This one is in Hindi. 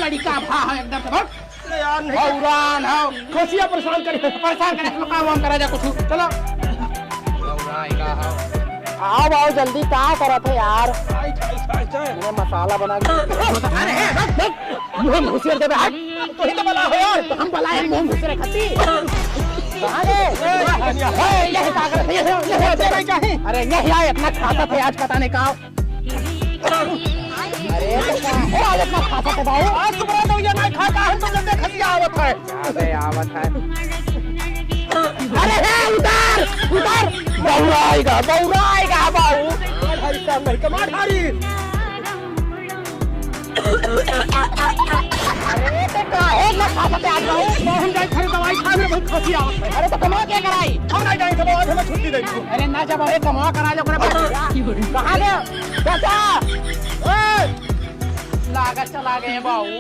लड़का भा है एकदम से बहुत अरे यार नहीं औरान हो खसिया परेशान करे परेशान करे तो काम वाम करा जा कुछ चलो औराएगा हो आओ आओ जल्दी क्या करत है यार आई मैं मसाला बना के अरे मुंह घुसेर देबे हाथ तो ही तो बना हो यार हम बलाए मुंह घुसेरे खती कहां गए ए यही ताकत है ये तेरा क्या है अरे यही आए अपना खाता थे आज पता नहीं का अरे तो आज अपना खाता है भाई आज तो बड़ा ये नहीं खाता हम तो जल्दी खसिया आवत है अबे आवत है अरे हे उतार बौराएगा बाबू भाई साहब नहीं कमा ठारी अरे ते काहे ना खाता पे आज रहो हम जाए खरीद दवाई खा में बहुत खसिया आवत है अरे तो कमा के कराई हम नहीं जाए तो आज हमें छुट्टी दे दो अरे ना जब अरे कमा करा लो कहां गए चाचा लागत चला गए बाबू